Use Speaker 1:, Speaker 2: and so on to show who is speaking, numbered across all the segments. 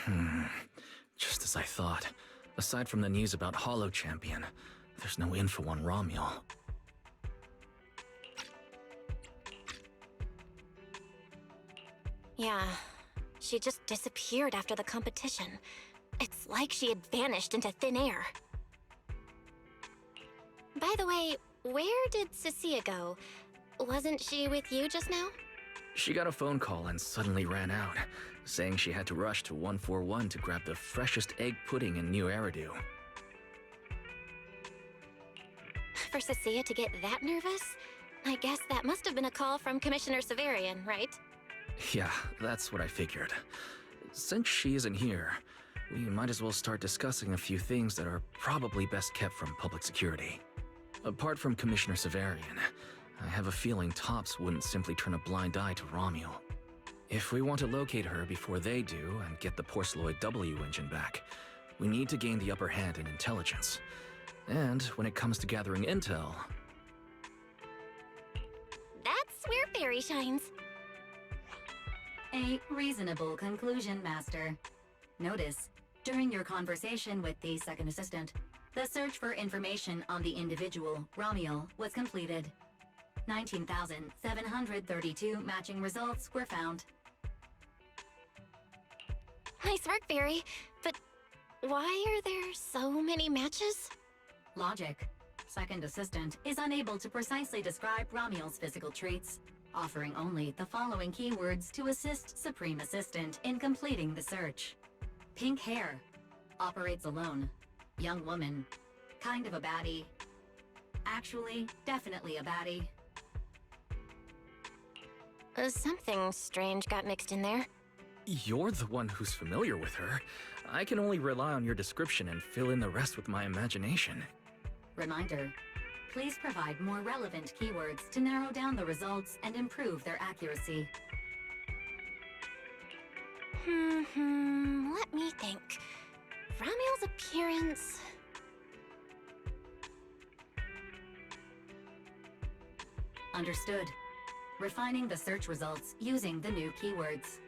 Speaker 1: Hmm. Just as I thought. Aside from the news about Hollow Champion, there's no info on Romuald.
Speaker 2: Yeah, she just disappeared after the competition. It's like she had vanished into thin air. By the way, where did Cecilia go? Wasn't she with you just now?
Speaker 1: She got a phone call and suddenly ran out, saying she had to rush to 141 to grab the freshest egg pudding in New Eridu.
Speaker 2: For Cecilia to get that nervous? I guess that must have been a call from Commissioner Severian, right?
Speaker 1: Yeah, that's what I figured. Since she isn't here, we might as well start discussing a few things that are probably best kept from public security. Apart from Commissioner Severian, I have a feeling Tops wouldn't simply turn a blind eye to Romuald. If we want to locate her before they do and get the Porceloid W engine back, we need to gain the upper hand in intelligence. And when it comes to gathering intel...
Speaker 2: That's where Fairy shines.
Speaker 3: A reasonable conclusion, Master. Notice, during your conversation with the second assistant, the search for information on the individual, Romuald, was completed. 19,732 matching results were found.
Speaker 2: Nice work, Fairy. But why are there so many matches?
Speaker 3: Logic. Second assistant is unable to precisely describe Romuald's physical traits, offering only the following keywords to assist Supreme Assistant in completing the search. Pink hair. Operates alone. Young woman. Kind of a baddie. Actually, definitely a baddie.
Speaker 2: Something strange got mixed in there.
Speaker 1: You're the one who's familiar with her. I can only rely on your description and fill in the rest with my imagination.
Speaker 3: Reminder. Please provide more relevant keywords to narrow down the results and improve their accuracy.
Speaker 2: Let me think. Romuald's appearance...
Speaker 3: Understood. Refining the search results using the new keywords.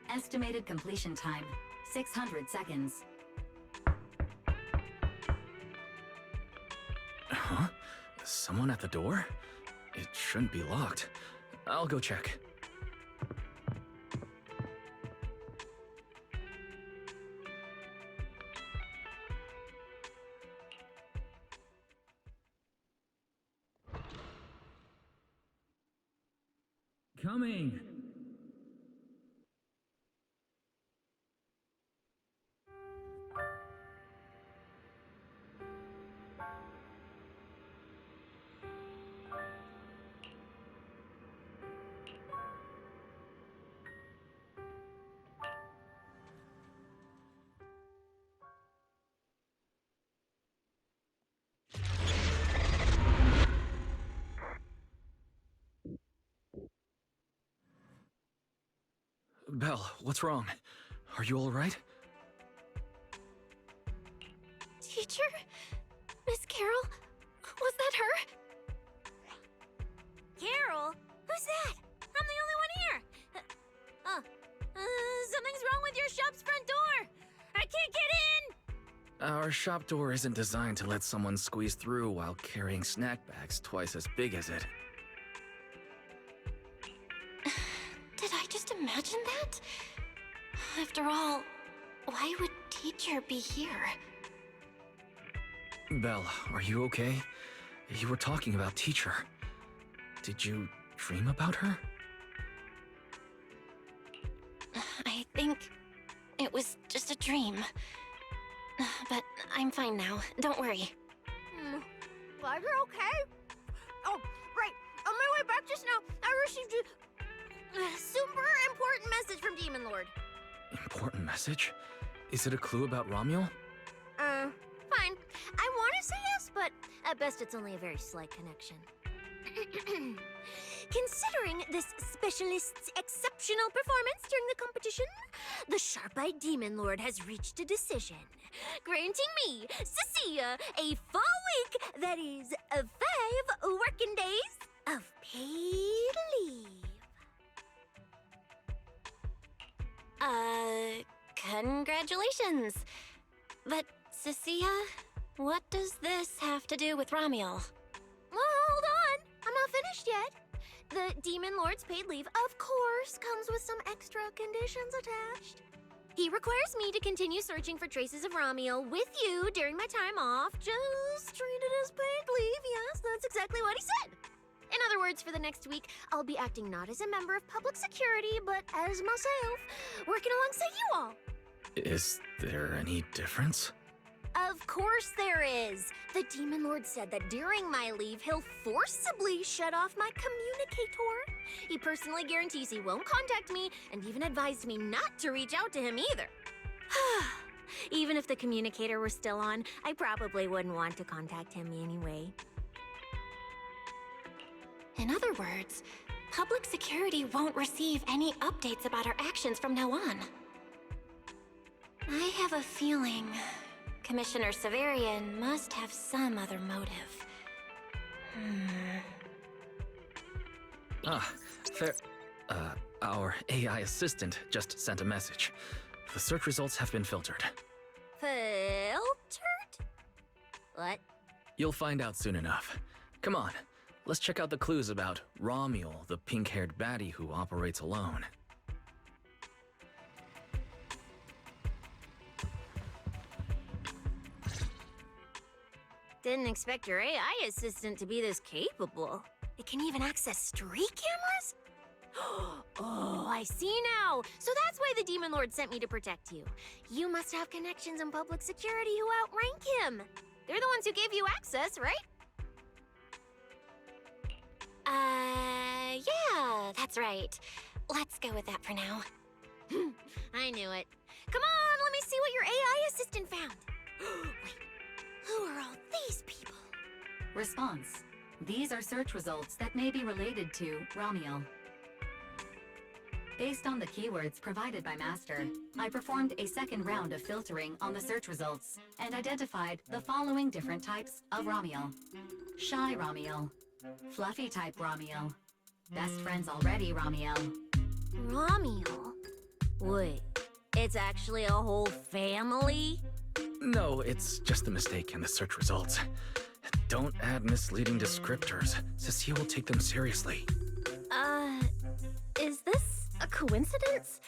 Speaker 3: Estimated completion time, 600 seconds.
Speaker 1: Huh? Someone at the door? It shouldn't be locked. I'll go check. Coming! Belle, what's wrong? Are you alright?
Speaker 2: Teacher? Miss Carol? Was that her? Carol? Who's that? I'm the only one here! Something's wrong with your shop's front door! I can't get in!
Speaker 1: Our shop door isn't designed to let someone squeeze through while carrying snack bags twice as big as it.
Speaker 2: Did I just imagine that? After all, why would Teacher be here?
Speaker 1: Belle, are you okay? You were talking about Teacher. Did you dream about her?
Speaker 2: I think it was just a dream. But I'm fine now. Don't worry.
Speaker 4: Glad you're okay. Oh, right. On my way back just now, I received a super important message from Demon Lord.
Speaker 1: Important message? Is it a clue about Romuald?
Speaker 4: Fine. I want to say yes, but at best it's only a very slight connection. Considering this specialist's exceptional performance during the competition, the sharp-eyed Demon Lord has reached a decision, granting me, Cecilia, a full week, that is, 5 working days of paid leave.
Speaker 2: Congratulations. But, Cecilia, what does this have to do with Ramiel?
Speaker 4: Well, hold on. I'm not finished yet. The Demon Lord's paid leave, of course, comes with some extra conditions attached. He requires me to continue searching for traces of Ramiel with you during my time off. Just treat it as paid leave. Yes, that's exactly what he said. In other words, for the next week, I'll be acting not as a member of public security, but as myself, working alongside you all.
Speaker 1: Is there any difference?
Speaker 4: Of course there is. The Demon Lord said that during my leave, he'll forcibly shut off my communicator. He personally guarantees he won't contact me, and even advised me not to reach out to him either. Even if the communicator were still on, I probably wouldn't want to contact him anyway.
Speaker 2: In other words, public security won't receive any updates about our actions from now on. I have a feeling Commissioner Severian must have some other motive.
Speaker 1: Fair. Our AI assistant just sent a message. The search results have been filtered.
Speaker 4: Filtered? What?
Speaker 1: You'll find out soon enough. Come on, let's check out the clues about Ramiel, the pink-haired baddie who operates alone.
Speaker 4: Didn't expect your AI assistant to be this capable. It can even access street cameras? Oh, I see now. So that's why the Demon Lord sent me to protect you. You must have connections in public security who outrank him. They're the ones who gave you access, right?
Speaker 2: Yeah, that's right. Let's go with that for now.
Speaker 4: I knew it. Come on, let me see what your AI assistant found. Wait, who are all these people?
Speaker 3: Response. These are search results that may be related to Ramiel. Based on the keywords provided by Master, I performed a second round of filtering on the search results and identified the following different types of Ramiel. Shy Ramiel, Fluffy type Ramiel, Best Friends Already Ramiel.
Speaker 4: Ramiel? Wait, it's actually a whole family?
Speaker 1: No, it's just a mistake in the search results. Don't add misleading descriptors. Cecilia will take them seriously.
Speaker 2: Is this a coincidence?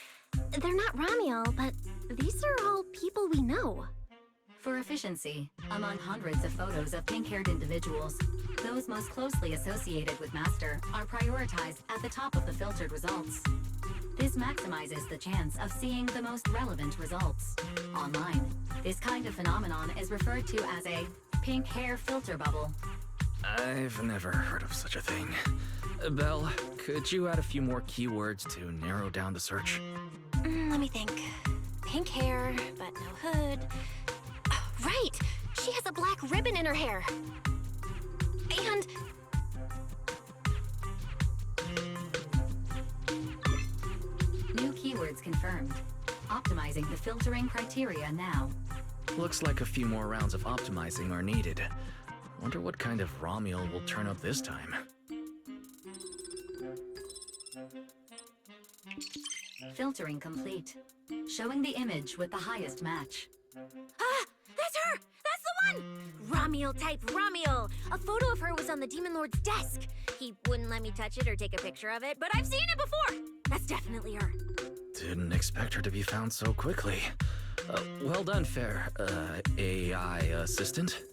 Speaker 2: They're not Ramiel, but these are all people we know.
Speaker 3: For efficiency, among hundreds of photos of pink-haired individuals, those most closely associated with Master are prioritized at the top of the filtered results. This maximizes the chance of seeing the most relevant results. Online, this kind of phenomenon is referred to as a pink hair filter bubble.
Speaker 1: I've never heard of such a thing. Belle, could you add a few more keywords to narrow down the search?
Speaker 2: Let me think. Pink hair, but no hood. Oh, right! She has a black ribbon in her hair. And...
Speaker 3: New keywords confirmed. Optimizing the filtering criteria now.
Speaker 1: Looks like a few more rounds of optimizing are needed. Wonder what kind of Ramiel will turn up this time.
Speaker 3: Filtering complete. Showing the image with the highest match.
Speaker 4: Ah, that's her! That's the one! Ramiel type Ramiel! A photo of her was on the Demon Lord's desk. He wouldn't let me touch it or take a picture of it, but I've seen it before! That's definitely her.
Speaker 1: Didn't expect her to be found so quickly. Well done, fair, AI assistant.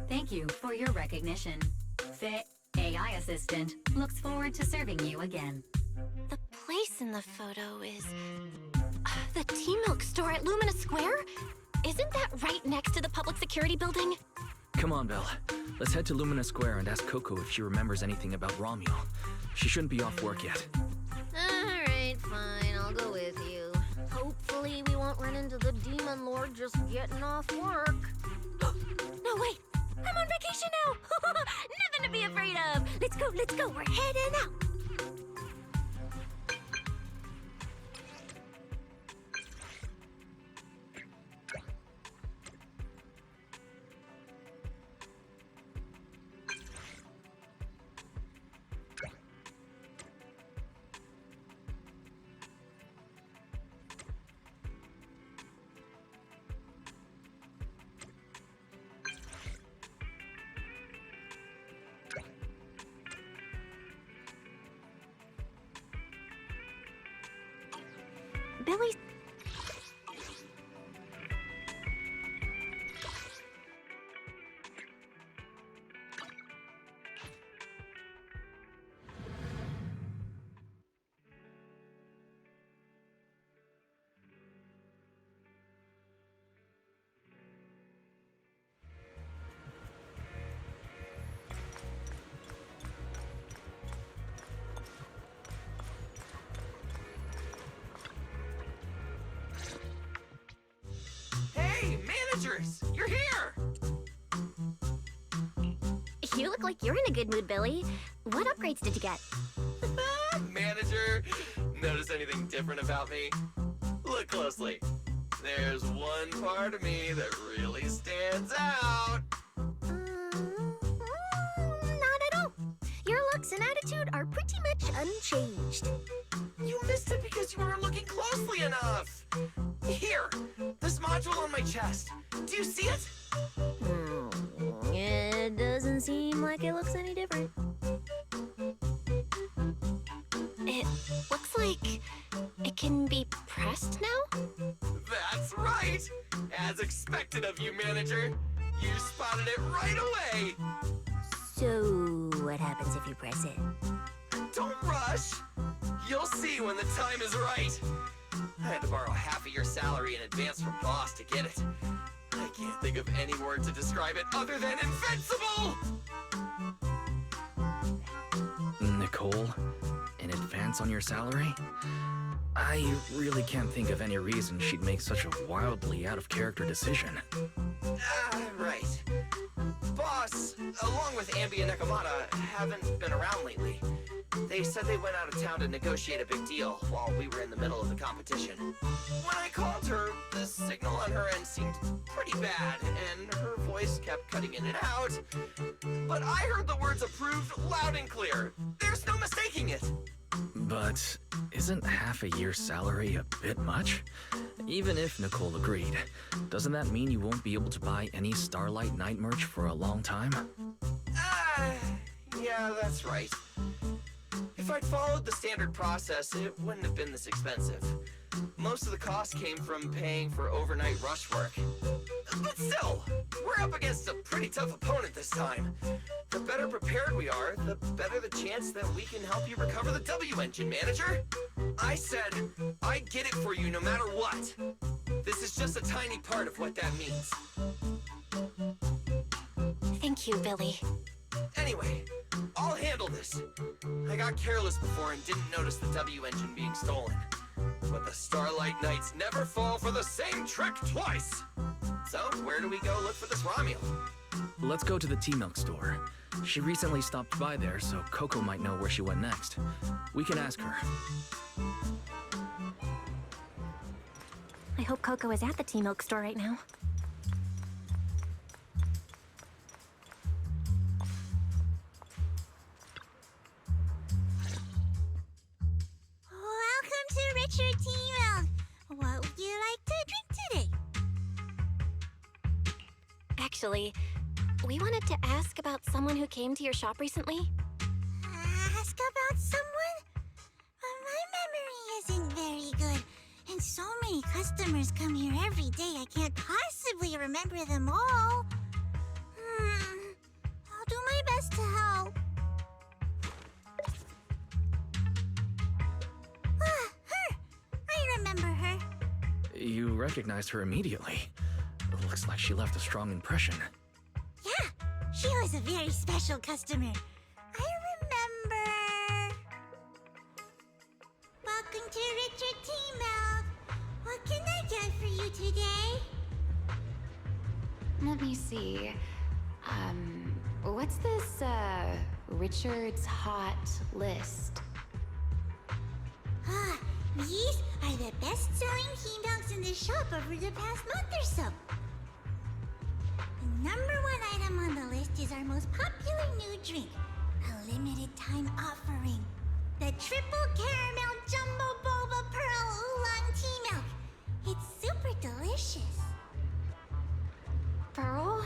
Speaker 3: Thank you for your recognition. The AI assistant looks forward to serving you again.
Speaker 2: the place in the photo is... the T-Milk store at Lumina Square? Isn't that right next to the public security building?
Speaker 1: Come on, Belle. Let's head to Lumina Square and ask Coco if she remembers anything about Ramiel. She shouldn't be off work yet.
Speaker 4: Alright, fine, I'll go with you. Hopefully we won't run into the Demon Lord just getting off work. No, wait! I'm on vacation now! Nothing to be afraid of! Let's go, we're heading out!
Speaker 2: Billy...
Speaker 5: Hey, managers! You're here!
Speaker 2: You look like you're in a good mood, Billy. What upgrades did you get?
Speaker 5: Manager, notice anything different about me? Look closely. There's one part of me that really stands out.
Speaker 4: Not at all. Your looks and attitude are pretty much unchanged.
Speaker 5: You missed it because you weren't looking closely enough. Here, this module on my chest. Do you see it?
Speaker 4: It doesn't seem like it looks any different.
Speaker 2: It looks like it can be pressed now?
Speaker 5: That's right! As expected of you, manager. You spotted it right away.
Speaker 4: So, what happens if you press it?
Speaker 5: Don't rush. You'll see when the time is right. I had to borrow half of your salary in advance from boss to get it. I can't think of any word to describe it other than invincible!
Speaker 1: Nicole, in advance on your salary? I really can't think of any reason she'd make such a wildly out-of-character decision.
Speaker 5: Right. Boss, along with Ambi and Nekomata, haven't been around lately. They said they went out of town to negotiate a big deal while we were in the middle of the competition. When I called her, the signal on her end seemed pretty bad, and her voice kept cutting in and out. But I heard the words approved loud and clear. There's no mistaking it.
Speaker 1: But isn't half a year's salary a bit much? Even if Nicole agreed, doesn't that mean you won't be able to buy any Starlight Night merch for a long time?
Speaker 5: Yeah, that's right. If I'd followed the standard process, it wouldn't have been this expensive. Most of the cost came from paying for overnight rush work. But still, we're up against a pretty tough opponent this time. The better prepared we are, the better the chance that we can help you recover the W engine, manager. I said I'd get it for you no matter what. This is just a tiny part of what that means.
Speaker 2: Thank you, Billy.
Speaker 5: Anyway, I'll handle this. I got careless before and didn't notice the W engine being stolen. But the Starlight Knights never fall for the same trick twice. So, where do we go look for this Romulo?
Speaker 1: Let's go to the tea milk store. She recently stopped by there, so Coco might know where she went next. We can ask her.
Speaker 2: I hope Coco is at the tea milk store right now.
Speaker 4: Welcome to Richard Tea Milk. What would you like to drink today?
Speaker 2: Actually, we wanted to ask about someone who came to your shop recently.
Speaker 4: Ask about someone? My memory isn't very good. And so many customers come here every day, I can't possibly remember them all. I'll do my best to help. Her! I remember her.
Speaker 1: You recognized her immediately. Looks like she left a strong impression.
Speaker 4: Yeah, she was a very special customer. I remember. Welcome to Richard Tea Milk. What can I get for you today?
Speaker 3: Let me see. What's this, Richard's Hot List?
Speaker 4: These are the best-selling tea milks in the shop over the past month or so. The number one item on the list is our most popular new drink, a limited-time offering. The Triple Caramel Jumbo Boba Pearl Oolong Tea Milk. It's super delicious.
Speaker 3: Pearl?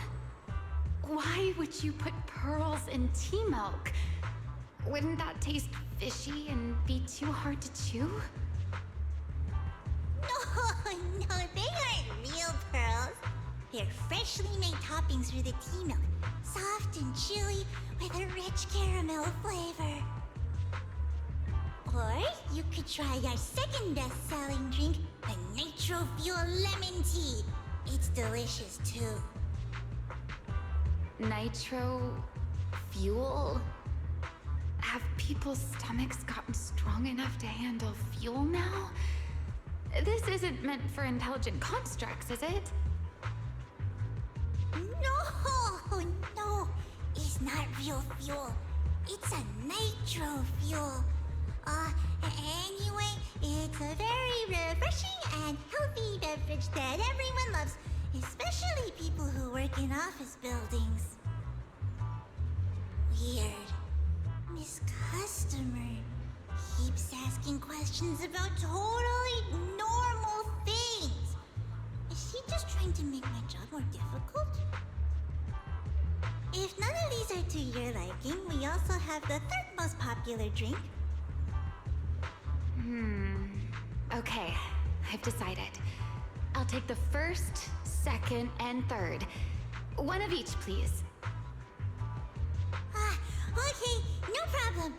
Speaker 3: Why would you put pearls in tea milk? Wouldn't that taste fishy and be too hard to chew?
Speaker 6: Oh, no, they aren't real pearls. They're freshly made toppings for the tea milk. Soft and chewy with a rich caramel flavor. Or you could try our second best-selling drink, the Nitro Fuel Lemon Tea. It's delicious, too.
Speaker 7: Nitro fuel? Have people's stomachs gotten strong enough to handle fuel now? This isn't meant for intelligent constructs, is it?
Speaker 6: No, it's not real fuel. It's a nitro fuel. Anyway, it's a very refreshing and healthy beverage that everyone loves, especially people who work in office buildings. Weird. This customer keeps asking questions about totally normal things. Is she just trying to make my job more difficult? If none of these are to your liking, we also have the third most popular drink.
Speaker 7: Okay, I've decided. I'll take the first, second, and third. One of each, please.
Speaker 6: Okay, no problem.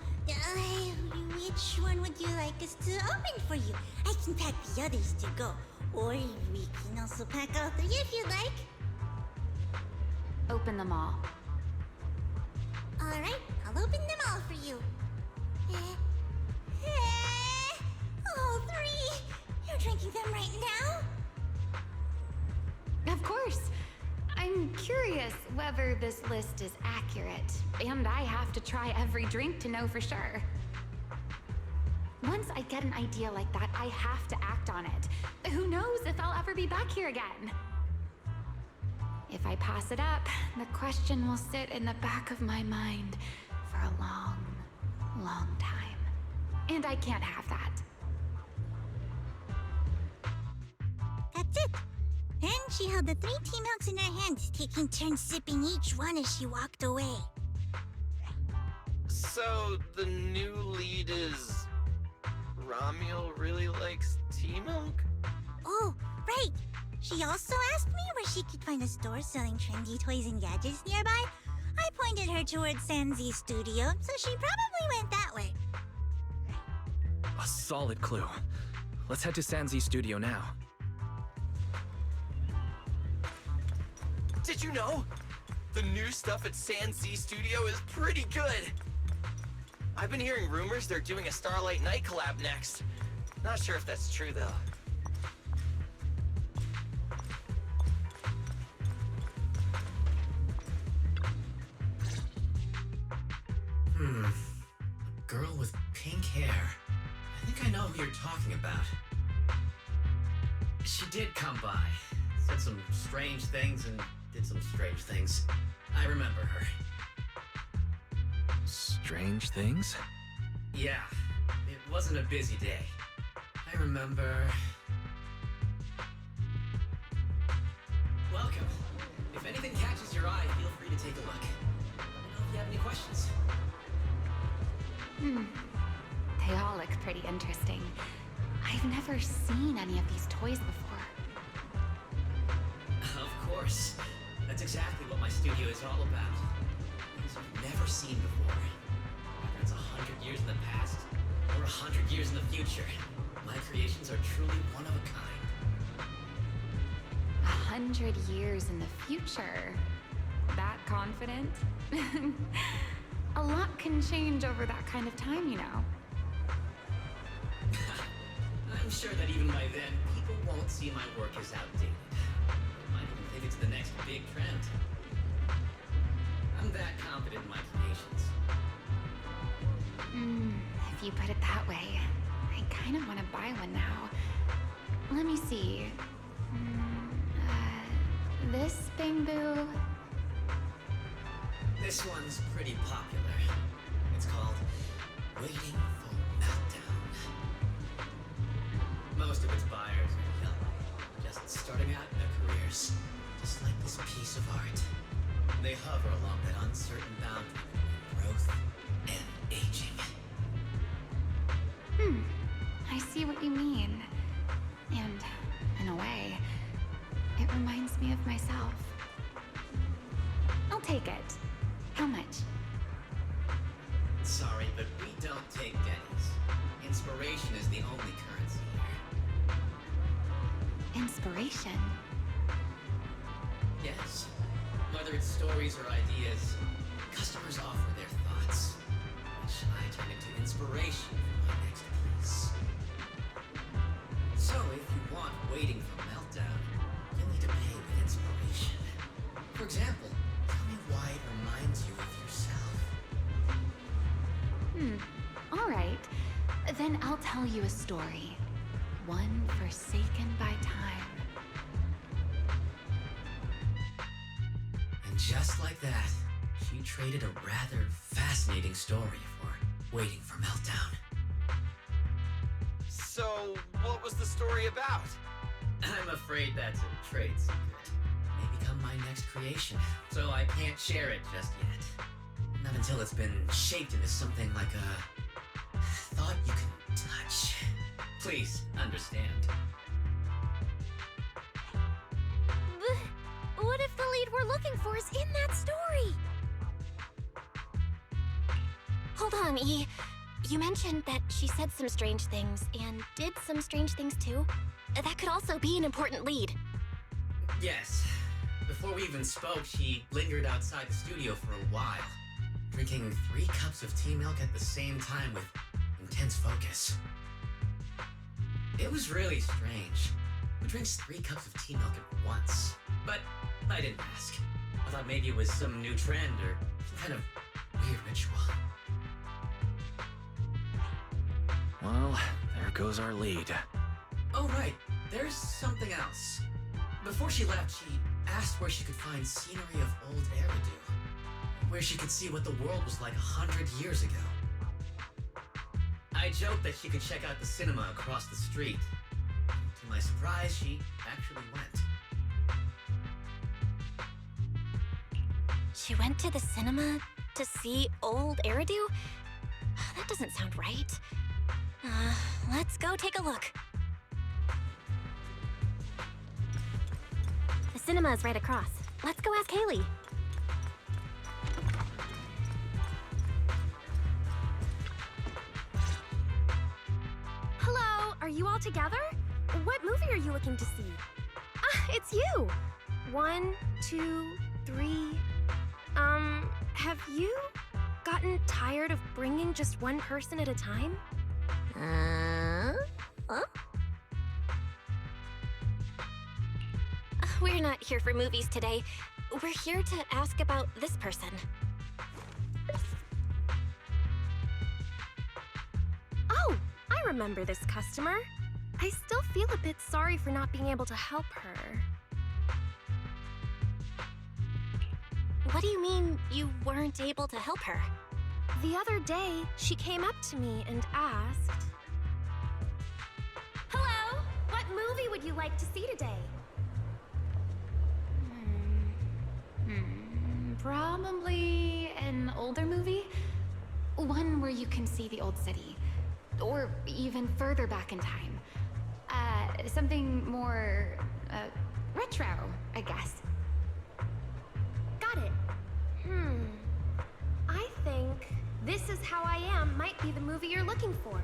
Speaker 6: Which one would you like us to open for you? I can pack the others to go. Or we can also pack all three if you like.
Speaker 7: Open them all.
Speaker 6: Alright, I'll open them all for you. All three? You're drinking them right now?
Speaker 7: Of course. I'm curious whether this list is accurate, and I have to try every drink to know for sure. Once I get an idea like that, I have to act on it. Who knows if I'll ever be back here again? If I pass it up, the question will sit in the back of my mind for a long, long time. And I can't have that.
Speaker 6: That's it. Then she held the 3 tea milks in her hands, taking turns sipping each one as she walked away.
Speaker 5: So, the new lead is... Ramiel really likes tea milk?
Speaker 6: Oh, right. She also asked me where she could find a store selling trendy toys and gadgets nearby. I pointed her towards Sanzi's studio, so she probably went that way.
Speaker 1: A solid clue. Let's head to Sanzi's studio now.
Speaker 5: Did you know? The new stuff at Sanzi Studio is pretty good. I've been hearing rumors they're doing a Starlight Night collab next. Not sure if that's true, though.
Speaker 8: A girl with pink hair. I think I know who you're talking about. She did come by, said some strange things and did some strange things. I remember her.
Speaker 1: Strange things?
Speaker 8: Yeah, it wasn't a busy day. I remember... Welcome. If anything catches your eye, feel free to take a look. Let me know if you have any questions.
Speaker 7: They all look pretty interesting. I've never seen any of these toys before.
Speaker 8: Of course. That's exactly what my studio is all about. Things you've never seen before. Whether it's 100 years in the past or 100 years in the future, my creations are truly one of a kind.
Speaker 7: 100 years in the future? That confident? A lot can change over that kind of time, you know.
Speaker 8: I'm sure that even by then, people won't see my work as outdated. They might even think it's the next big trend. I'm that confident in my creations.
Speaker 7: If you put it that way, I kind of want to buy one now. Let me see. This bamboo.
Speaker 8: This one's pretty popular. It's called Waiting for Meltdown. Most of its buyers are young, just starting out in their careers, just like this piece of art. They hover along that uncertain boundary between growth and aging.
Speaker 7: I see what you mean. And in a way. It reminds me of myself. I'll take it. How much?
Speaker 8: Sorry, but we don't take pennies. Inspiration is the only currency here.
Speaker 7: Inspiration?
Speaker 8: Yes. Whether it's stories or ideas, customers offer their thoughts, which I turn into inspiration for my next piece. So if you want waiting for Meltdown, you'll need to pay with inspiration. For example, tell me why it reminds you of yourself.
Speaker 7: All right. Then I'll tell you a story. One forsaken by time.
Speaker 8: And just like that, she traded a rather fascinating story for waiting for Meltdown.
Speaker 5: So, what was the story about?
Speaker 8: I'm afraid that's a trade secret. It may become my next creation, so I can't share it just yet. Not until it's been shaped into something like a thought you can touch. Please understand.
Speaker 4: What if the lead we're looking for is in that story?
Speaker 2: Hold on, E. You mentioned that she said some strange things and did some strange things too. That could also be an important lead.
Speaker 8: Yes. Before we even spoke, she lingered outside the studio for a while, drinking 3 cups of tea milk at the same time with intense focus. It was really strange. Who drinks 3 cups of tea milk at once? But I didn't ask. I thought maybe it was some new trend or some kind of weird ritual.
Speaker 1: Well, there goes our lead.
Speaker 8: Oh, right. There's something else. Before she left, she asked where she could find scenery of old Eridu, where she could see what the world was like 100 years ago. I joked that she could check out the cinema across the street. To my surprise, she actually went.
Speaker 2: She went to the cinema to see old Eridu? That doesn't sound right. Let's go take a look. The cinema is right across. Let's go ask Haley.
Speaker 4: Hello, are you all together? What movie are you looking to see? Ah, it's you! 1, 2, 3. Have you gotten tired of bringing just one person at a time?
Speaker 2: We're not here for movies today. We're here to ask about this person.
Speaker 4: Oh, I remember this customer. I still feel a bit sorry for not being able to help her.
Speaker 2: What do you mean you weren't able to help her?
Speaker 4: The other day, she came up to me and asked, "Hello, what movie would you like to see today?"
Speaker 7: Probably an older movie? One where you can see the old city. Or even further back in time. Something more, retro, I guess.
Speaker 4: Got it. I think This Is How I Am might be the movie you're looking for.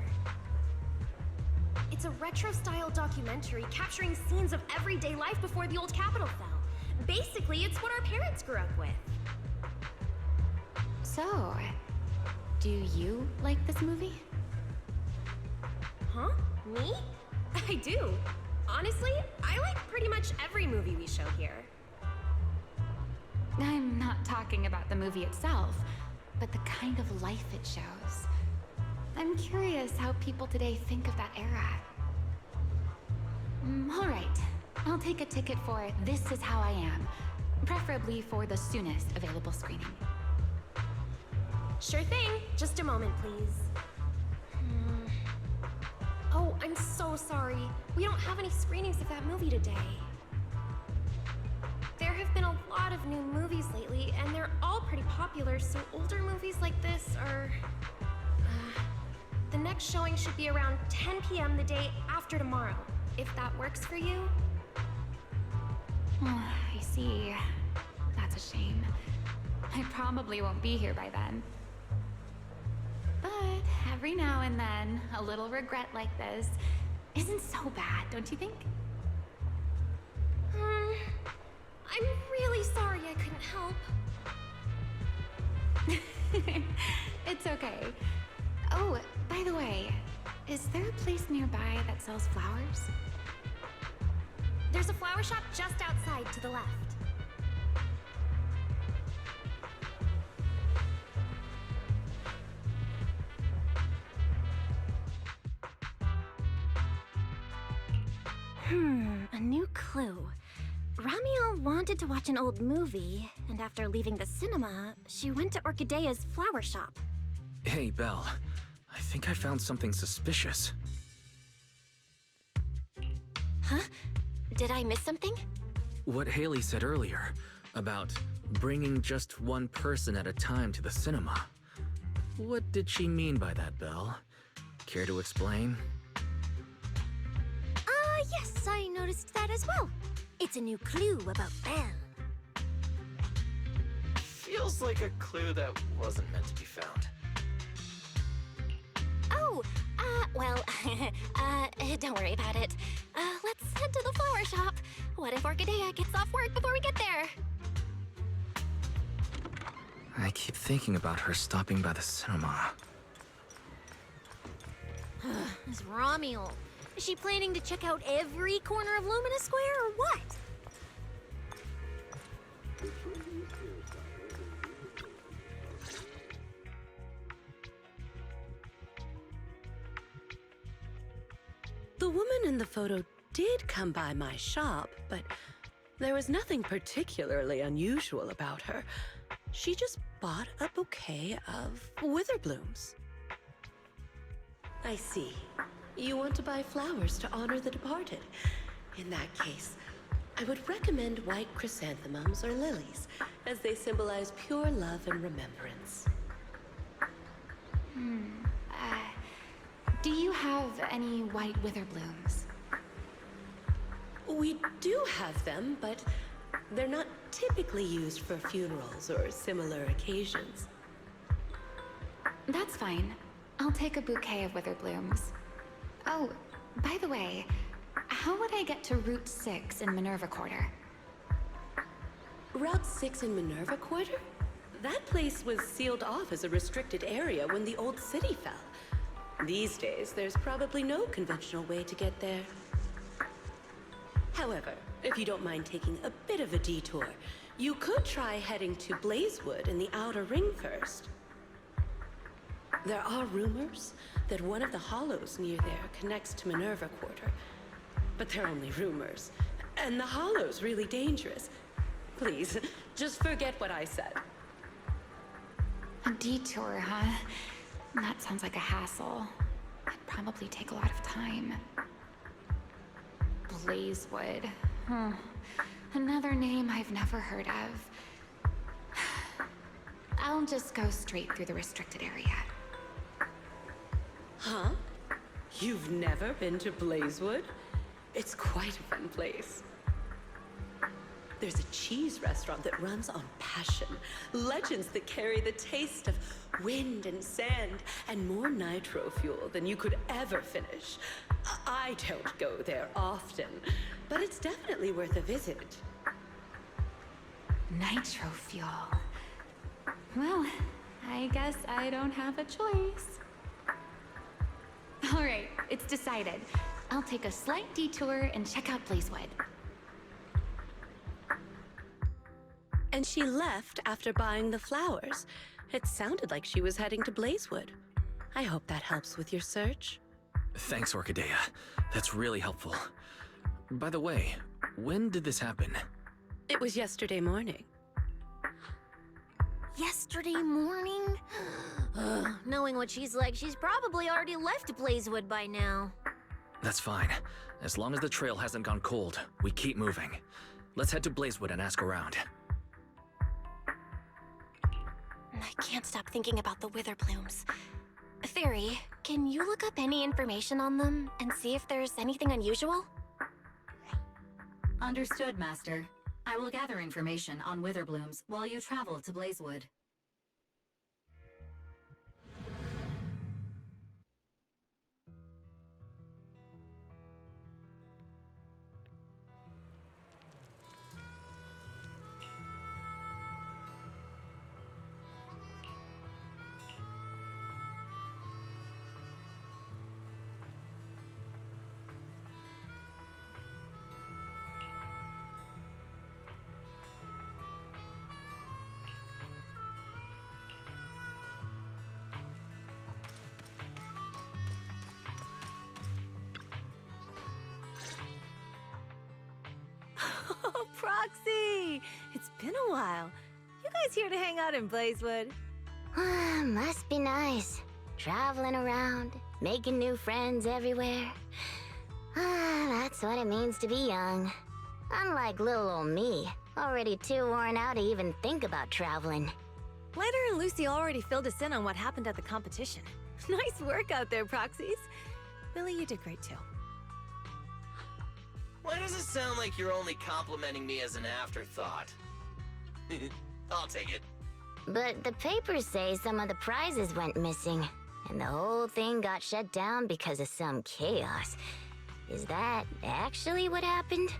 Speaker 4: It's a retro-style documentary capturing scenes of everyday life before the old Capitol fell. Basically, it's what our parents grew up with.
Speaker 7: So, do you like this movie?
Speaker 4: Huh? Me? I do. Honestly, I like pretty much every movie we show here.
Speaker 7: I'm not talking about the movie itself, but the kind of life it shows. I'm curious how people today think of that era. All right, I'll take a ticket for This Is How I Am, preferably for the soonest available screening.
Speaker 4: Sure thing. Just a moment, please. Oh, I'm so sorry. We don't have any screenings of that movie today. There have been a lot of new movies lately, and they're all pretty popular, so older movies like this are... the next showing should be around 10 p.m. the day after tomorrow, if that works for you.
Speaker 7: Oh, I see. That's a shame. I probably won't be here by then. But every now and then, a little regret like this isn't so bad, don't you think?
Speaker 4: I'm really sorry I couldn't help.
Speaker 7: It's okay. Oh, by the way, is there a place nearby that sells flowers?
Speaker 4: There's a flower shop just outside to the left. A new clue. Ramiel wanted to watch an old movie, and after leaving the cinema, she went to Orchidea's flower shop.
Speaker 1: Hey, Belle. I think I found something suspicious.
Speaker 2: Huh? Did I miss something?
Speaker 1: What Haley said earlier about bringing just one person at a time to the cinema. What did she mean by that, Belle? Care to explain?
Speaker 4: Yes, I noticed that as well. It's a new clue about Belle.
Speaker 5: Feels like a clue that wasn't meant to be found.
Speaker 2: Oh, well, don't worry about it. Let's head to the flower shop. What if Orchidea gets off work before we get there?
Speaker 1: I keep thinking about her stopping by the cinema.
Speaker 4: This Ramiel. Is she planning to check out every corner of Lumina Square or what?
Speaker 9: The woman in the photo did come by my shop, but there was nothing particularly unusual about her. She just bought a bouquet of wither blooms. I see. You want to buy flowers to honor the departed. In that case, I would recommend white chrysanthemums or lilies, as they symbolize pure love and remembrance.
Speaker 7: Do you have any white wither blooms?
Speaker 9: We do have them, but they're not typically used for funerals or similar occasions.
Speaker 7: That's fine. I'll take a bouquet of wither blooms. Oh, by the way, how would I get to Route 6 in Minerva Quarter?
Speaker 9: Route 6 in Minerva Quarter? That place was sealed off as a restricted area when the old city fell. These days, there's probably no conventional way to get there. However, if you don't mind taking a bit of a detour, you could try heading to Blazewood in the Outer Ring first. There are rumors that one of the hollows near there connects to Minerva Quarter. But they're only rumors, and the hollow's really dangerous. Please, just forget what I said.
Speaker 7: A detour, huh? That sounds like a hassle. It'd probably take a lot of time. Blazewood. Another name I've never heard of. I'll just go straight through the restricted area.
Speaker 9: Huh? You've never been to Blazewood? It's quite a fun place. There's a cheese restaurant that runs on passion. Legends that carry the taste of wind and sand and more nitro fuel than you could ever finish. I don't go there often, but it's definitely worth a visit.
Speaker 7: Nitro fuel. Well, I guess I don't have a choice. All right, it's decided. I'll take a slight detour and check out Blazewood.
Speaker 9: And she left after buying the flowers. It sounded like she was heading to Blazewood. I hope that helps with your search.
Speaker 1: Thanks, Orchidea. That's really helpful. By the way, when did this happen?
Speaker 9: It was yesterday morning.
Speaker 4: Yesterday morning? Knowing what she's like, she's probably already left Blazewood by now.
Speaker 1: That's fine. As long as the trail hasn't gone cold, we keep moving. Let's head to Blazewood and ask around.
Speaker 2: I can't stop thinking about the wither blooms. Fairy, can you look up any information on them and see if there's anything unusual?
Speaker 3: Understood, Master. I will gather information on Witherblooms while you travel to Blazewood.
Speaker 10: Oh, Proxy! It's been a while. You guys here to hang out in Blazewood?
Speaker 6: Must be nice. Traveling around, making new friends everywhere. That's what it means to be young. Unlike little old me, already too worn out to even think about traveling.
Speaker 10: Lighter and Lucy already filled us in on what happened at the competition. Nice work out there, Proxies. Billy, you did great too.
Speaker 5: Why does it sound like you're only complimenting me as an afterthought? I'll take it.
Speaker 6: But the papers say some of the prizes went missing, and the whole thing got shut down because of some chaos. Is that actually what happened?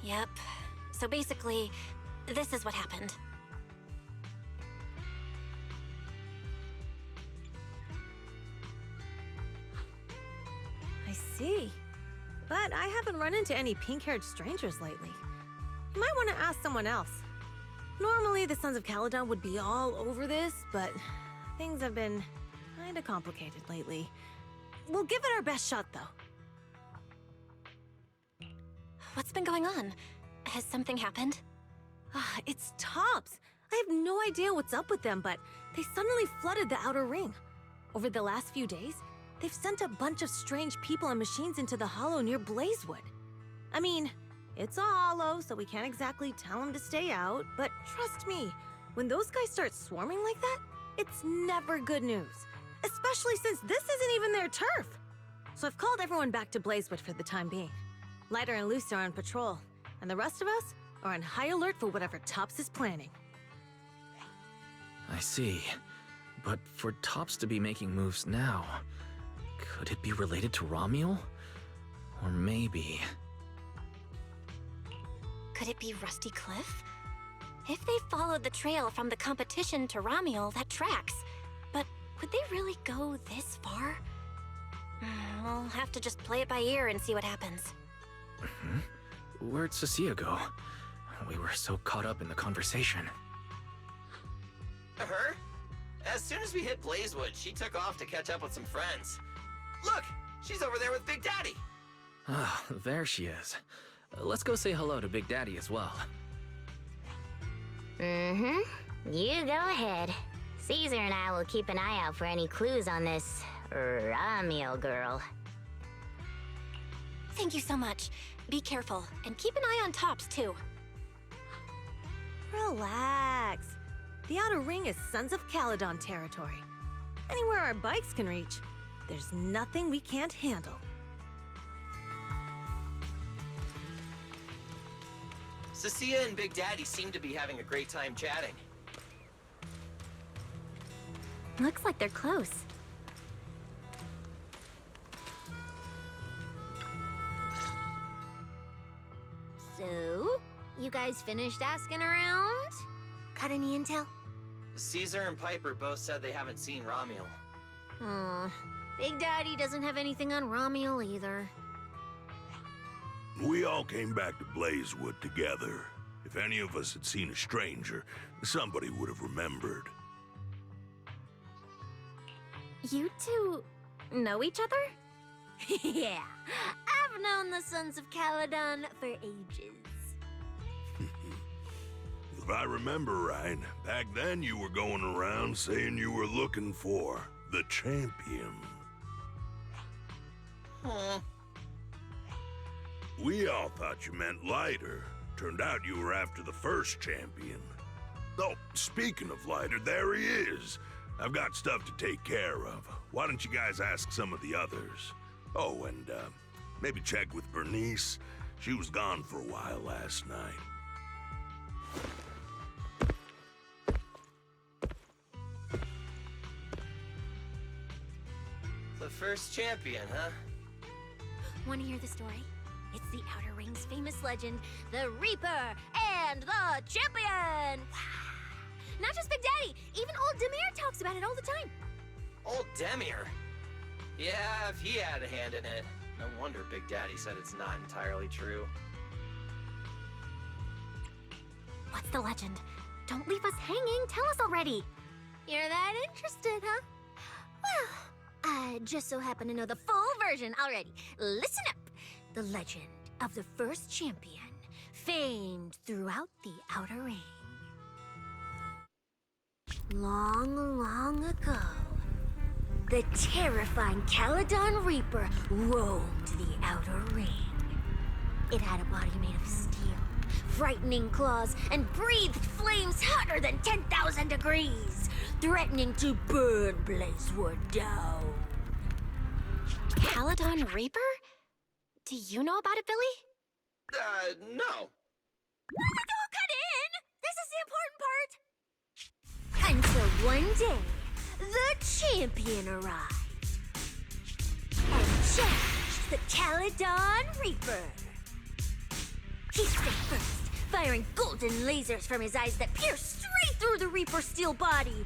Speaker 2: Yep. So basically, this is what happened.
Speaker 10: I see. But I haven't run into any pink-haired strangers lately. You might want to ask someone else. Normally, the Sons of Caledon would be all over this, but things have been kinda complicated lately. We'll give it our best shot, though.
Speaker 2: What's been going on? Has something happened?
Speaker 10: It's Tops. I have no idea what's up with them, but they suddenly flooded the outer ring. Over the last few days, they've sent a bunch of strange people and machines into the hollow near Blazewood. I mean, it's a hollow, so we can't exactly tell them to stay out, but trust me, when those guys start swarming like that, it's never good news. Especially since this isn't even their turf. So I've called everyone back to Blazewood for the time being. Lighter and Lucy are on patrol, and the rest of us are on high alert for whatever Tops is planning.
Speaker 1: I see. But for Tops to be making moves now, could it be related to Romuel? Or maybe...
Speaker 2: Could it be Rusty Cliff? If they followed the trail from the competition to Romuel, that tracks. But would they really go this far? We'll have to just play it by ear and see what happens.
Speaker 1: Where'd Cecilia go? We were so caught up in the conversation.
Speaker 5: Her? As soon as we hit Blazewood, she took off to catch up with some friends. Look! She's over there with Big Daddy!
Speaker 1: Ah, there she is. Let's go say hello to Big Daddy as well.
Speaker 6: You go ahead. Caesar and I will keep an eye out for any clues on this Romuel girl.
Speaker 2: Thank you so much. Be careful, and keep an eye on Tops, too.
Speaker 10: Relax. The outer ring is Sons of Caledon territory. Anywhere our bikes can reach, there's nothing we can't handle.
Speaker 5: Cecilia and Big Daddy seem to be having a great time chatting.
Speaker 2: Looks like they're close.
Speaker 4: So, you guys finished asking around?
Speaker 2: Got any intel?
Speaker 5: Caesar and Piper both said they haven't seen Romuel.
Speaker 4: Big Daddy doesn't have anything on Romuel either.
Speaker 11: We all came back to Blazewood together. If any of us had seen a stranger, somebody would have remembered.
Speaker 2: You two know each other?
Speaker 4: Yeah, I've known the Sons of Caledon for ages.
Speaker 11: If I remember right, back then you were going around saying you were looking for the champion.
Speaker 5: Huh.
Speaker 11: We all thought you meant Lighter. Turned out you were after the first champion. Oh, speaking of Lighter, there he is. I've got stuff to take care of. Why don't you guys ask some of the others? Oh, and Maybe check with Bernice. She was gone for a while last night.
Speaker 5: The first champion, huh?
Speaker 4: Want to hear the story? It's the Outer Ring's famous legend, the Reaper and the Champion! Not just Big Daddy, even old Demir talks about it all the time.
Speaker 5: Old Demir? Yeah, if he had a hand in it. No wonder Big Daddy said it's not entirely true.
Speaker 4: What's the legend? Don't leave us hanging, tell us already. You're that interested, huh? Well, I just so happen to know the full version already. Listen up! The legend of the first champion, famed throughout the Outer Ring. Long, long ago, the terrifying Caledon Reaper roamed the Outer Ring. It had a body made of steel, frightening claws, and breathed flames hotter than 10,000 degrees, threatening to burn Blazewood down.
Speaker 2: Caledon Reaper? Do you know about it, Billy?
Speaker 5: No.
Speaker 4: Don't cut in! This is the important part! Until one day, the champion arrived and challenged the Caledon Reaper. He stayed first, firing golden lasers from his eyes that pierced straight through the Reaper's steel body.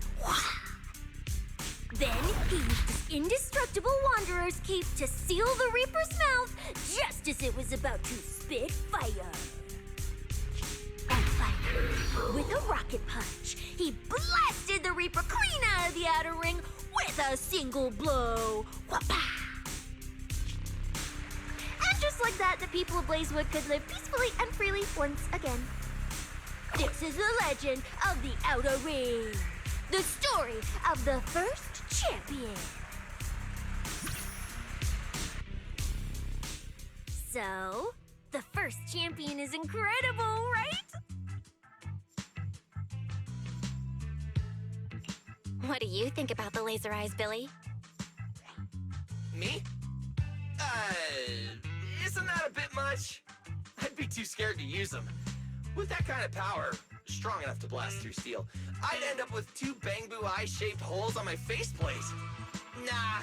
Speaker 4: Then he used his indestructible Wanderer's cape to seal the Reaper's mouth just as it was about to spit fire. And finally, with a rocket punch, he blasted the Reaper clean out of the Outer Ring with a single blow. Whapa! And just like that, the people of Blazewood could live peacefully and freely once again. This is the legend of the Outer Ring. The story of the first champion. So, the first champion is incredible, right?
Speaker 2: What do you think about the laser eyes, Billy?
Speaker 5: Me? Isn't that a bit much? I'd be too scared to use them. With that kind of power, strong enough to blast through steel, I'd end up with 2 bamboo eye-shaped holes on my faceplate. Nah,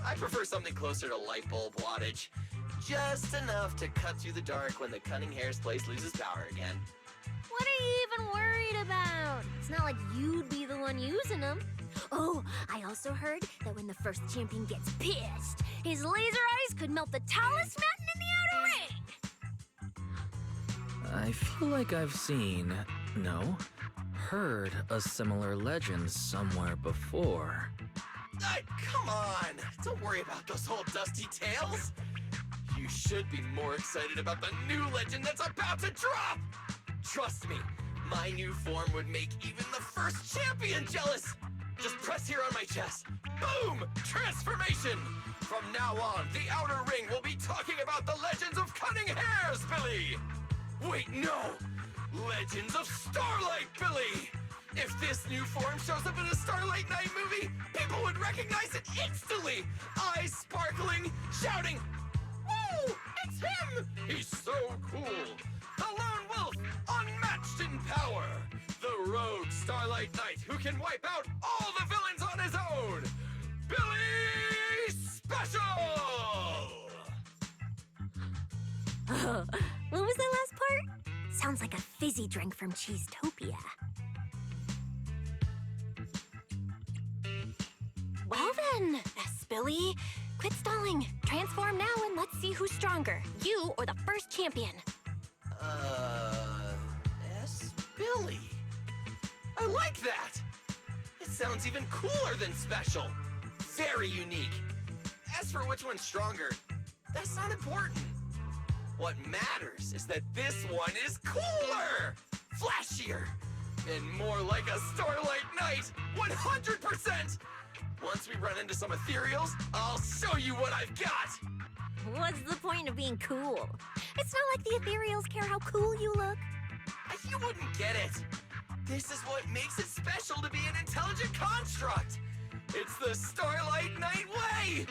Speaker 5: I prefer something closer to light bulb wattage. Just enough to cut through the dark when the cunning hair's place loses power again.
Speaker 4: What are you even worried about? It's not like you'd be the one using them. Oh, I also heard that when the first champion gets pissed, his laser eyes could melt the tallest mountain in the Outer Ring.
Speaker 1: I feel like I've seen, no, heard a similar legend somewhere before.
Speaker 5: Come on! Don't worry about those old dusty tales! You should be more excited about the new legend that's about to drop! Trust me, my new form would make even the first champion jealous! Just press here on my chest. Boom! Transformation! From now on, the Outer Ring will be talking about the legends of cunning hairs, Billy! Wait, no! Legends of Starlight Billy! If this new form shows up in a Starlight Night movie, people would recognize it instantly! Eyes sparkling, shouting, "Woo! It's him! He's so cool! The Lone Wolf, unmatched in power! The rogue Starlight Knight who can wipe out all the villains on his own! Billy Special!"
Speaker 4: What was that last part? Sounds like a fizzy drink from Cheesetopia.
Speaker 2: Well then, Billy, quit stalling. Transform now and let's see who's stronger, you or the first champion.
Speaker 5: Billy. I like that! It sounds even cooler than special. Very unique. As for which one's stronger, that's not important. What matters is that this one is cooler, flashier, and more like a Starlight Knight, 100%! Once we run into some ethereals, I'll show you what I've got!
Speaker 4: What's the point of being cool? It's not like the ethereals care how cool you look.
Speaker 5: You wouldn't get it. This is what makes it special to be an intelligent construct. It's the Starlight Knight way!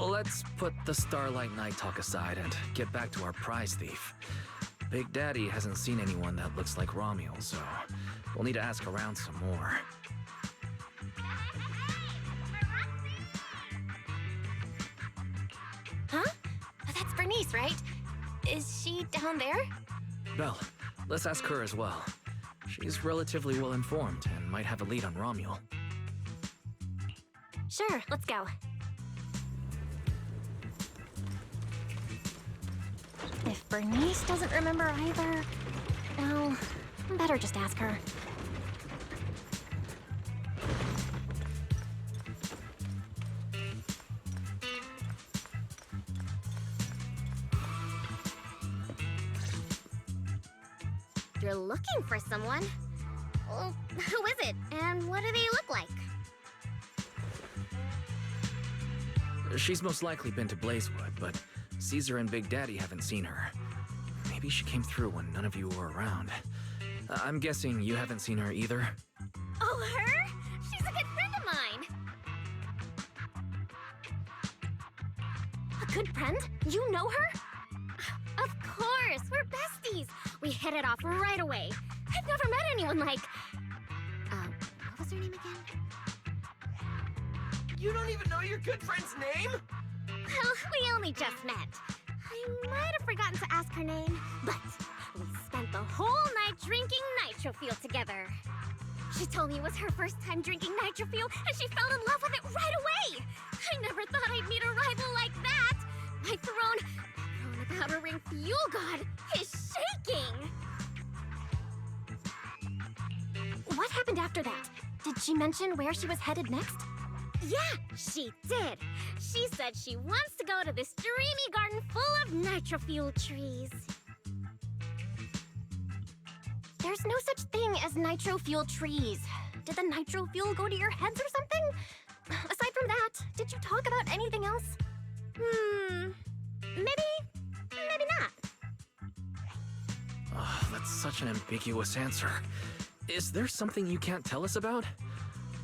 Speaker 1: Let's put the Starlight Night talk aside and get back to our prize thief. Big Daddy hasn't seen anyone that looks like Romuald, so we'll need to ask around some more.
Speaker 2: Huh? That's Bernice, right? Is she down there?
Speaker 1: Belle, let's ask her as well. She's relatively well informed and might have a lead on Romuald.
Speaker 2: Sure, let's go. If Bernice doesn't remember either, well, better just ask her.
Speaker 4: You're looking for someone? Well, who is it? And what do they look like?
Speaker 1: She's most likely been to Blazewood, but Caesar and Big Daddy haven't seen her. Maybe she came through when none of you were around. I'm guessing you haven't seen her either?
Speaker 4: Oh, her? She's a good friend of mine.
Speaker 2: A good friend? You know her?
Speaker 4: Of course, we're besties. We hit it off right away. I've never met anyone like... what was her name again?
Speaker 5: You don't even know your good friend's name?
Speaker 4: Well, we only just met. I might have forgotten to ask her name, but we spent the whole night drinking nitro fuel together. She told me it was her first time drinking nitro fuel, and she fell in love with it right away. I never thought I'd meet a rival like that. My throne about a ring fuel god is shaking.
Speaker 2: What happened after that? Did she mention where she was headed next?
Speaker 4: Yeah, she did. She said she wants to go to this dreamy garden full of nitro fuel trees.
Speaker 2: There's no such thing as nitro fuel trees. Did the nitro fuel go to your heads or something? Aside from that, did you talk about anything else?
Speaker 4: Maybe not.
Speaker 1: Oh, that's such an ambiguous answer. Is there something you can't tell us about?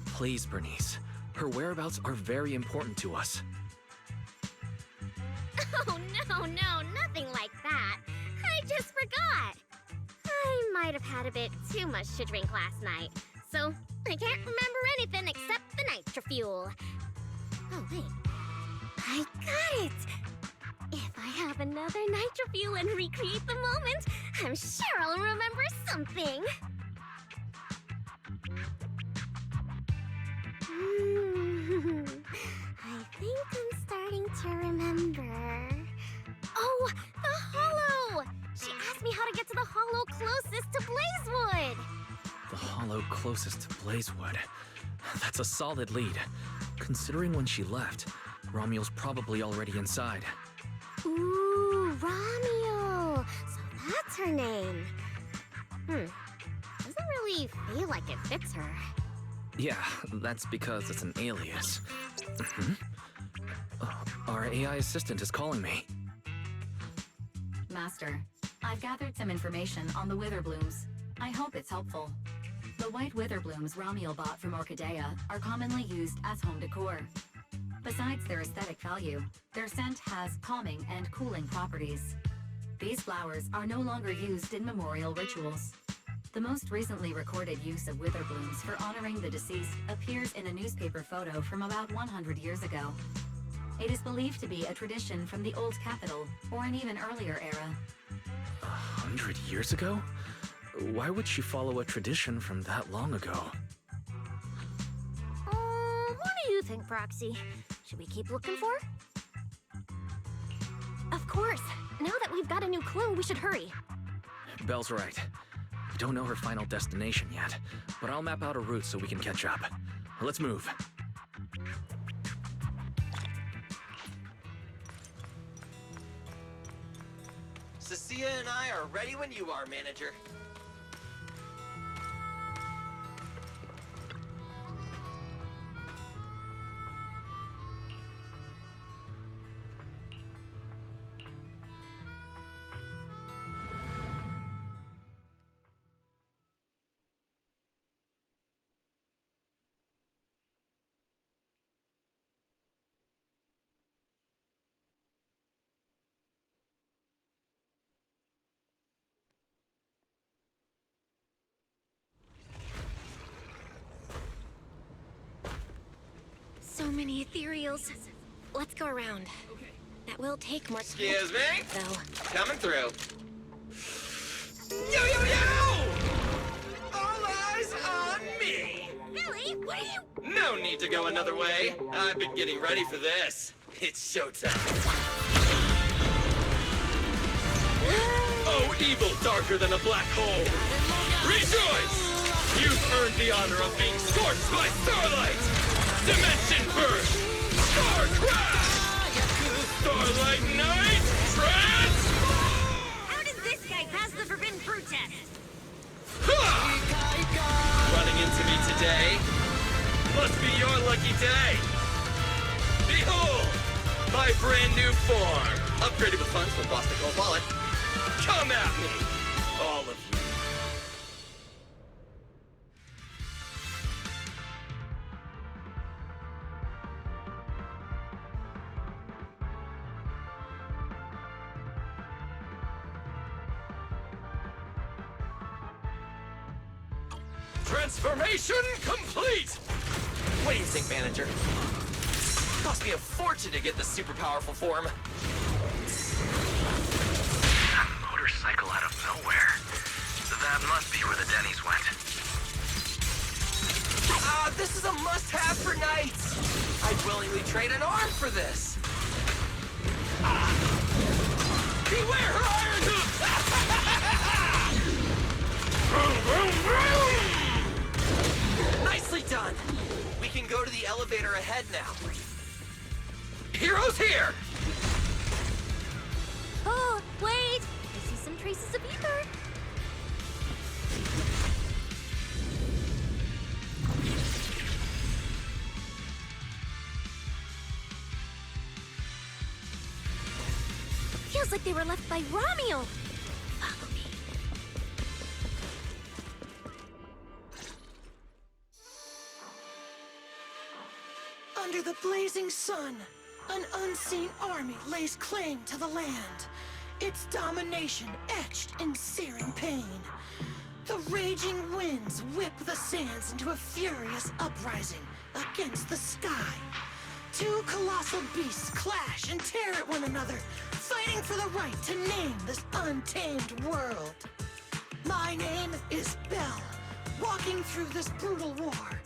Speaker 1: Please, Bernice. Her whereabouts are very important to us.
Speaker 4: Oh, no, nothing like that. I just forgot. I might have had a bit too much to drink last night, so I can't remember anything except the nitro fuel. Oh, wait. I got it! If I have another nitro fuel and recreate the moment, I'm sure I'll remember something. I think I'm starting to remember. Oh, the hollow! She asked me how to get to the hollow closest to Blazewood.
Speaker 1: The hollow closest to Blazewood. That's a solid lead. Considering when she left, Romuald's probably already inside.
Speaker 4: Ooh, Romuald. So that's her name. Doesn't really feel like it fits her.
Speaker 1: Yeah, that's because it's an alias. Our AI assistant is calling me.
Speaker 3: Master, I've gathered some information on the Witherblooms. I hope it's helpful. The white Witherblooms Romuald bought from Orchidea are commonly used as home decor. Besides their aesthetic value, their scent has calming and cooling properties. These flowers are no longer used in memorial rituals. The most recently recorded use of Witherblooms for honoring the deceased appears in a newspaper photo from about 100 years ago. It is believed to be a tradition from the Old Capital, or an even earlier era.
Speaker 1: 100 years ago? Why would she follow a tradition from that long ago?
Speaker 4: What do you think, Proxy? Should we keep looking for her?
Speaker 2: Of course. Now that we've got a new clue, we should hurry.
Speaker 1: Belle's right. We don't know her final destination yet, but I'll map out a route so we can catch up. Let's move.
Speaker 5: Cecilia and I are ready when you are, manager.
Speaker 2: So many ethereals. Let's go around. That will take more time.
Speaker 5: Excuse me?
Speaker 2: Though.
Speaker 5: Coming through. Yo, yo, yo! All eyes on me!
Speaker 4: Billy, what are you...
Speaker 5: No need to go another way. I've been getting ready for this. It's showtime. Oh, evil darker than a black hole. Rejoice! You've earned the honor of being scorched by starlight! Dimension burst! Star crash! Starlight night! Transform!
Speaker 4: How did this guy pass the forbidden fruit test?
Speaker 5: Ha! Running into me today? Must be your lucky day. Behold! My brand new form! Upgraded with funds from Boston Gold Wallet. Come at me! All of you. Transformation complete! What do you think, manager? Cost me a fortune to get this super powerful form.
Speaker 1: That motorcycle out of nowhere. That must be where the Denny's went.
Speaker 5: This is a must-have for knights! I'd willingly trade an arm for this! Beware her iron hoof! Nicely done! We can go to the elevator ahead now. Heroes here!
Speaker 4: Oh, wait! I see some traces of ether. Feels like they were left by Ramiel. Follow me.
Speaker 5: Under the blazing sun, an unseen army lays claim to the land. Its domination etched in searing pain. The raging winds whip the sands into a furious uprising against the sky. Two colossal beasts clash and tear at one another, fighting for the right to name this untamed world. My name is Belle, walking through this brutal war.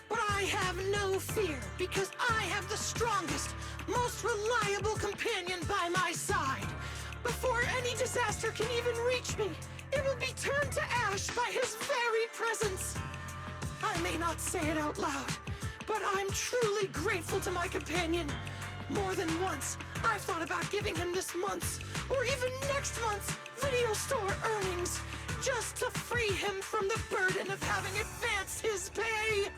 Speaker 5: But I have no fear, because I have the strongest, most reliable companion by my side. Before any disaster can even reach me, it will be turned to ash by his very presence. I may not say it out loud, but I'm truly grateful to my companion. More than once, I've thought about giving him this month's, or even next month's, video store earnings, just to free him from the burden of having advanced his pay.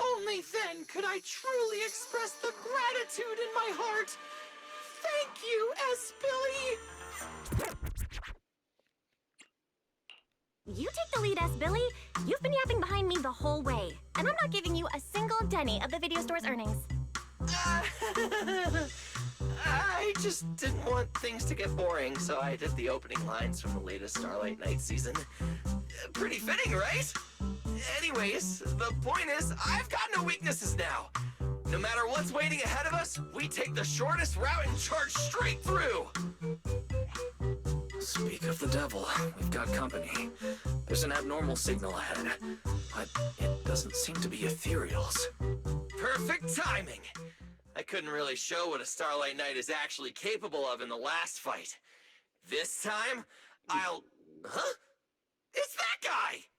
Speaker 5: Only then could I truly express the gratitude in my heart. Thank you, S. Billy.
Speaker 2: You take the lead, S. Billy. You've been yapping behind me the whole way, and I'm not giving you a single penny of the video store's earnings.
Speaker 5: I just didn't want things to get boring, so I did the opening lines from the latest Starlight Night season. Pretty fitting, right? Anyways, the point is, I've got no weaknesses now. No matter what's waiting ahead of us, we take the shortest route and charge straight through.
Speaker 1: Speak of the devil, we've got company. There's an abnormal signal ahead, but it doesn't seem to be ethereals.
Speaker 5: Perfect timing. I couldn't really show what a Starlight Knight is actually capable of in the last fight. This time, I'll... Huh? It's that guy!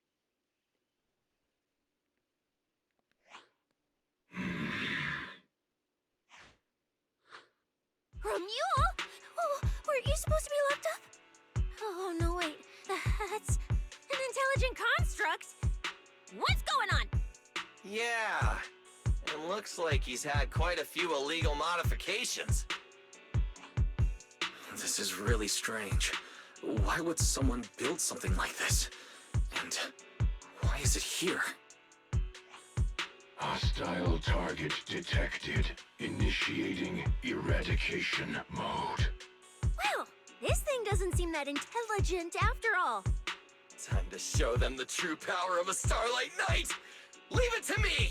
Speaker 4: Ramiel? Oh, weren't you supposed to be locked up? Oh, no, wait. That's an intelligent construct. What's going on?
Speaker 5: Yeah, it looks like he's had quite a few illegal modifications.
Speaker 1: This is really strange. Why would someone build something like this? And why is it here?
Speaker 11: Hostile target detected. Initiating eradication mode.
Speaker 4: Well, this thing doesn't seem that intelligent after all.
Speaker 5: Time to show them the true power of a Starlight Knight! Leave it to me!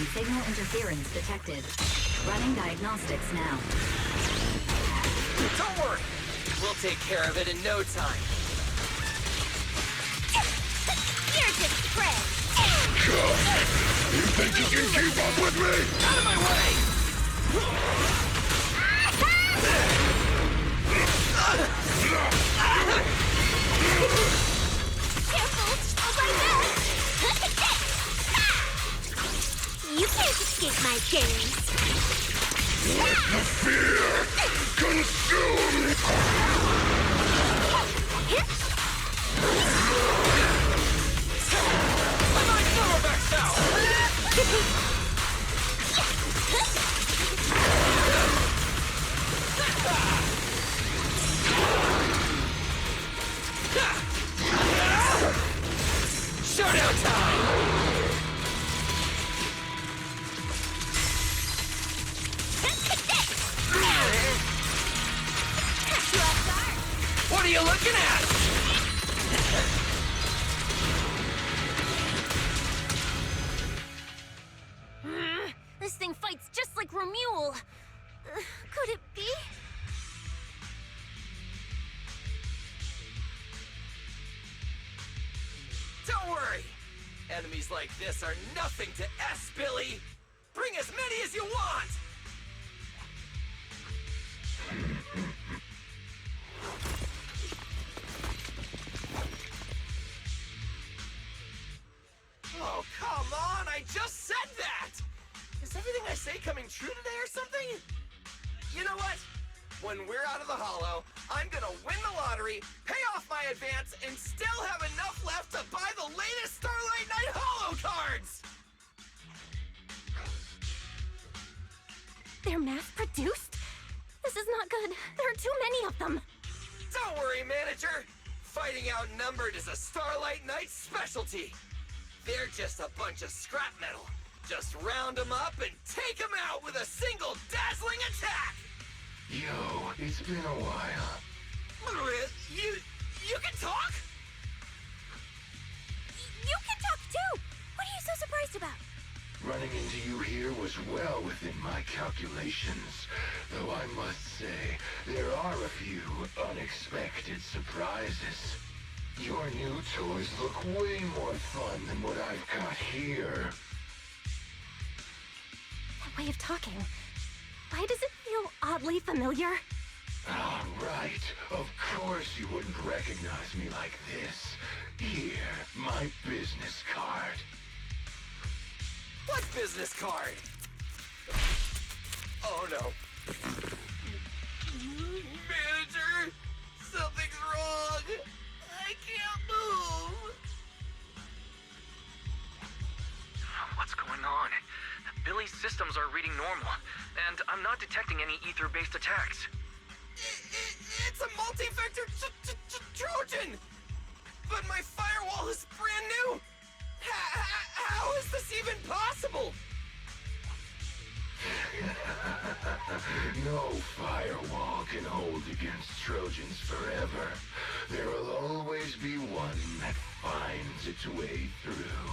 Speaker 3: Outbound signal interference detected. Running diagnostics now.
Speaker 5: Don't worry. We'll take care of it in no time.
Speaker 4: You're just prey.
Speaker 11: You think you can keep up with me?
Speaker 5: Out of my way!
Speaker 4: Careful! I'll right there! You can't escape my gaze.
Speaker 11: Let the fear consume me!
Speaker 5: I'm on Silverback now! Showdown time! What are you looking at?
Speaker 4: This thing fights just like Romule. Could it be?
Speaker 5: Don't worry! Enemies like this are nothing to S, Billy! Bring as many as you want! Oh, come on! I just said that! Is everything I say coming true today or something? You know what? When we're out of the Hollow, I'm gonna win the lottery, pay off my advance, and still have enough left to buy the latest Starlight Knight Hollow cards!
Speaker 2: They're mass-produced? This is not good. There are too many of them.
Speaker 5: Don't worry, manager! Fighting outnumbered is a Starlight Knight specialty. They're just a bunch of scrap metal. Just round them up and take them out with a single dazzling attack!
Speaker 12: Yo, it's been a while.
Speaker 5: You can talk?
Speaker 4: You can talk too! What are you so surprised about?
Speaker 12: Running into you here was well within my calculations. Though I must say, there are a few unexpected surprises. Your new toys look way more fun than what I've got here.
Speaker 2: That way of talking. Why does it feel oddly familiar?
Speaker 12: Ah, right. Of course you wouldn't recognize me like this. Here, my business card.
Speaker 5: What business card? Oh no. Manager! Something's wrong! I can't move!
Speaker 1: What's going on? Billy's systems are reading normal, and I'm not detecting any ether-based attacks.
Speaker 5: It's a multi-vector Trojan! But my firewall is brand new! How is this even possible?
Speaker 12: No firewall can hold against Trojans forever. There will always be one that finds its way through.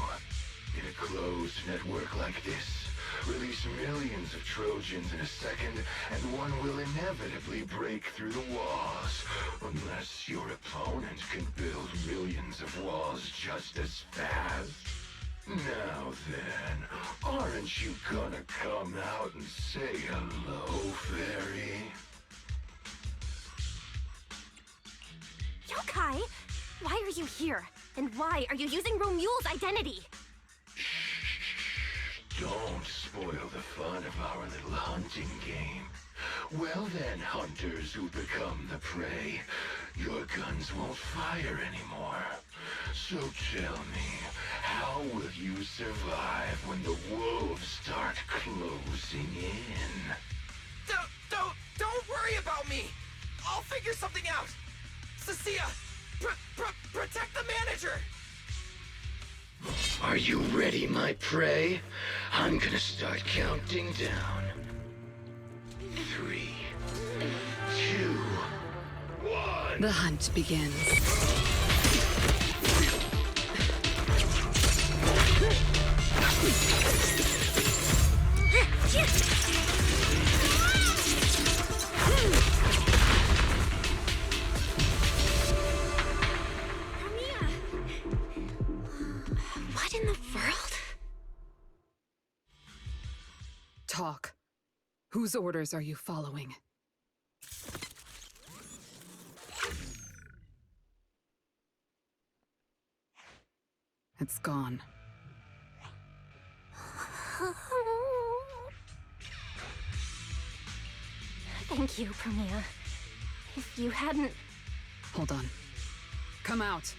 Speaker 12: In a closed network like this, release millions of Trojans in a second, and one will inevitably break through the walls. Unless your opponent can build millions of walls just as fast. Now then, aren't you gonna come out and say hello, fairy?
Speaker 2: Yokai! Why are you here? And why are you using Romule's identity?
Speaker 12: Don't spoil the fun of our little hunting game. Well then, hunters who become the prey, your guns won't fire anymore. So tell me, how will you survive when the wolves start closing in?
Speaker 5: Don't worry about me! I'll figure something out! Cecilia, protect the manager!
Speaker 12: Are you ready, my prey? I'm gonna start counting down. 3, 2, 1.
Speaker 9: The hunt begins.
Speaker 2: in the world?
Speaker 13: Talk. Whose orders are you following? It's gone.
Speaker 2: Thank you, Premia. If you hadn't...
Speaker 13: Hold on. Come out.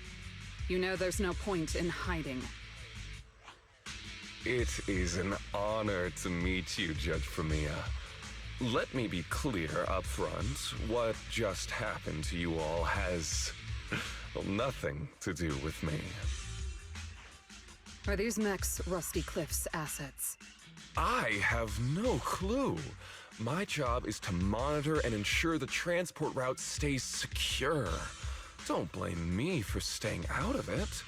Speaker 13: You know there's no point in hiding.
Speaker 14: It is an honor to meet you, Judge Premia. Let me be clear up front. What just happened to you all has well, nothing to do with me.
Speaker 13: Are these mechs Rusty Cliff's assets?
Speaker 14: I have no clue. My job is to monitor and ensure the transport route stays secure. Don't blame me for staying out of it.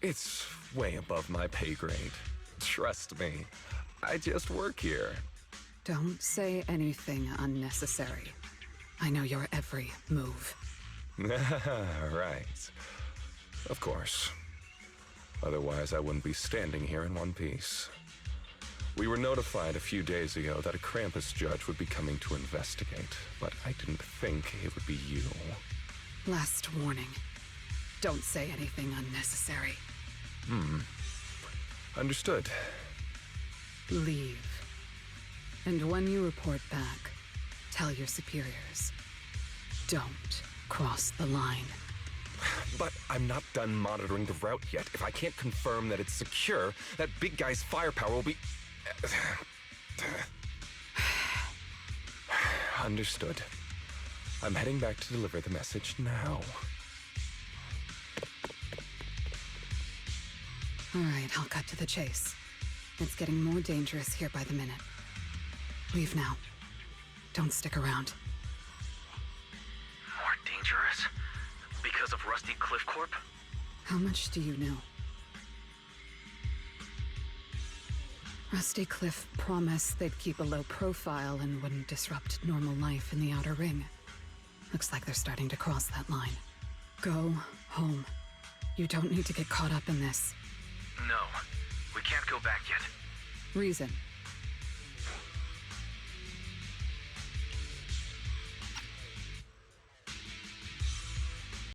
Speaker 14: It's way above my pay grade. Trust me, I just work here.
Speaker 13: Don't say anything unnecessary. I know your every move.
Speaker 14: Right. Of course. Otherwise, I wouldn't be standing here in one piece. We were notified a few days ago that a Krampus judge would be coming to investigate, but I didn't think it would be you.
Speaker 13: Last warning. Don't say anything unnecessary.
Speaker 14: Understood.
Speaker 13: Leave. And when you report back, tell your superiors. Don't cross the line.
Speaker 14: But I'm not done monitoring the route yet. If I can't confirm that it's secure, that big guy's firepower will be... Understood. I'm heading back to deliver the message now.
Speaker 13: All right, I'll cut to the chase. It's getting more dangerous here by the minute. Leave now. Don't stick around.
Speaker 1: More dangerous? Because of Rusty Cliff Corp?
Speaker 13: How much do you know? Rusty Cliff promised they'd keep a low profile and wouldn't disrupt normal life in the Outer Ring. Looks like they're starting to cross that line. Go home. You don't need to get caught up in this.
Speaker 1: No, we can't go back yet.
Speaker 13: Reason.